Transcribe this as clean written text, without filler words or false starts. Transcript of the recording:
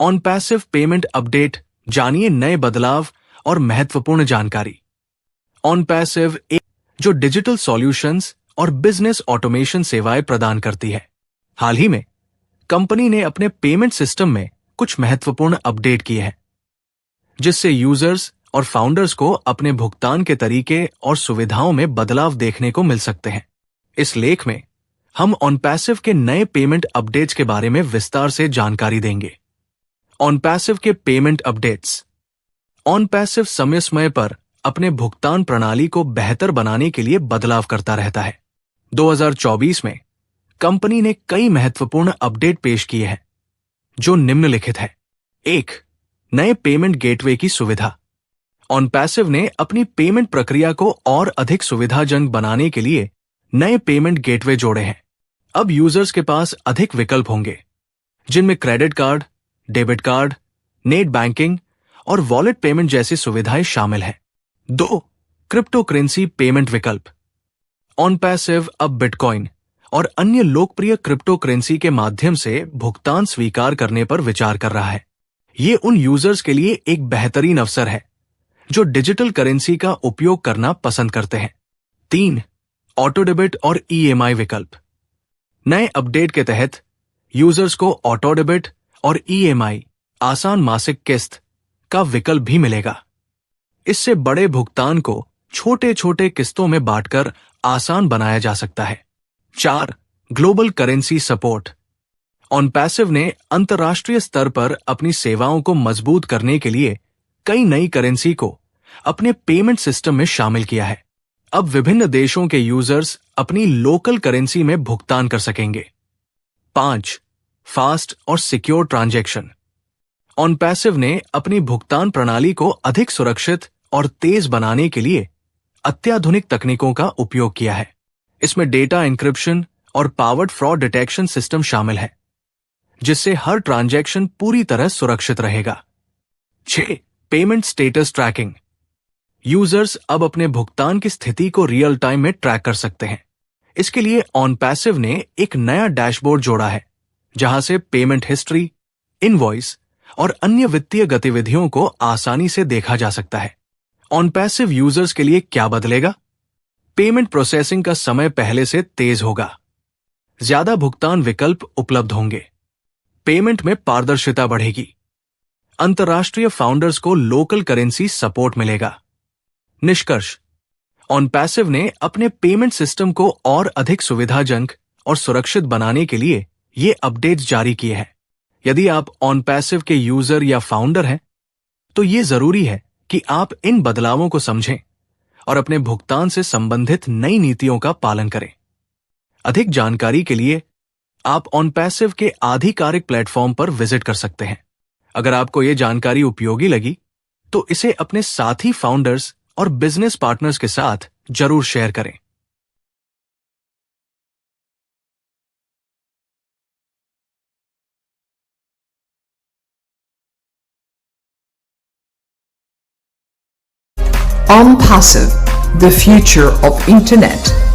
On passive payment update, जानिए नए बदलाव और महत्वपूर्ण जानकारी। ऑन पैसिव जो डिजिटल सॉल्यूशंस और बिजनेस ऑटोमेशन सेवाएं प्रदान करती है। हाल ही में कंपनी ने अपने पेमेंट सिस्टम में कुछ महत्वपूर्ण अपडेट किए हैं, जिससे यूजर्स और फाउंडर्स को अपने भुगतान के तरीके और सुविधाओं में बदलाव देखने को मिल सकते हैं। इस लेख में हम ऑन पैसिव के नए पेमेंट अपडेट्स के बारे में विस्तार से जानकारी देंगे। ऑन पैसिव के पेमेंट अपडेट्स। ऑन पैसिव समय समय पर अपने भुगतान प्रणाली को बेहतर बनाने के लिए बदलाव करता रहता है। 2024 में कंपनी ने कई महत्वपूर्ण अपडेट पेश किए हैं, जो निम्नलिखित है। 1. नए पेमेंट गेटवे की सुविधा। ऑन पैसिव ने अपनी पेमेंट प्रक्रिया को और अधिक सुविधाजनक बनाने के लिए नए पेमेंट गेटवे जोड़े हैं। अब यूजर्स के पास अधिक विकल्प होंगे, जिनमें credit card, debit card, net banking और वॉलेट पेमेंट जैसी सुविधाएं शामिल हैं। 2. क्रिप्टो करेंसी पेमेंट विकल्प। ऑन पैसिव अब बिटकॉइन और अन्य लोकप्रिय क्रिप्टो करेंसी के माध्यम से भुगतान स्वीकार करने पर विचार कर रहा है। ये उन यूजर्स के लिए एक बेहतरीन अवसर है जो डिजिटल करेंसी का उपयोग करना पसंद करते हैं। 3. ऑटो डेबिट और EMI विकल्प। नए अपडेट के तहत यूजर्स को ऑटो डेबिट और EMI आसान मासिक किस्त का विकल्प भी मिलेगा। इससे बड़े भुगतान को छोटे छोटे किस्तों में बांटकर आसान बनाया जा सकता है। 4. Global currency support. On passive ने अंतर्राष्ट्रीय स्तर पर अपनी सेवाओं को मजबूत करने के लिए कई नई करेंसी को अपने पेमेंट सिस्टम में शामिल किया है। अब विभिन्न देशों के यूजर्स अपनी लोकल करेंसी में भुगतान कर सकेंगे। 5. फास्ट और सिक्योर ट्रांजैक्शन। ऑन पैसिव ने अपनी भुगतान प्रणाली को अधिक सुरक्षित और तेज बनाने के लिए अत्याधुनिक तकनीकों का उपयोग किया है। इसमें डेटा एन्क्रिप्शन और पावर्ड फ्रॉड डिटेक्शन सिस्टम शामिल है, जिससे हर ट्रांजैक्शन पूरी तरह सुरक्षित रहेगा। 6. Payment status trekking. यूजर्स अब अपने भुगतान की स्थिति को रियल टाइम में ट्रैक कर सकते हैं। इसके लिए ऑन पैसिव ने एक नया डैशबोर्ड जोड़ा है, जहां से पेमेंट हिस्ट्री, इनवॉइस और अन्य वित्तीय गतिविधियों को आसानी से देखा जा सकता है। ऑन पैसिव यूजर्स के लिए क्या बदलेगा? पेमेंट प्रोसेसिंग का समय पहले से तेज होगा। ज्यादा भुगतान विकल्प उपलब्ध होंगे। पेमेंट में पारदर्शिता बढ़ेगी। अंतर्राष्ट्रीय फाउंडर्स को लोकल करेंसी सपोर्ट मिलेगा। निष्कर्ष, ऑन पैसिव ने अपने पेमेंट सिस्टम को और अधिक सुविधाजनक और सुरक्षित बनाने के लिए ये अपडेट्स जारी किए हैं। यदि आप ऑन पैसिव के यूजर या फाउंडर हैं, तो ये जरूरी है कि आप इन बदलावों को समझें और अपने भुगतान से संबंधित नई नीतियों का पालन करें। अधिक जानकारी के लिए आप ऑन पैसिव के आधिकारिक प्लेटफॉर्म पर विजिट कर सकते हैं। अगर आपको ये जानकारी उपयोगी लगी, तो इसे अपने साथी फाउंडर्स और बिजनेस पार्टनर्स के साथ जरूर शेयर करें। OnPassive, the future of internet.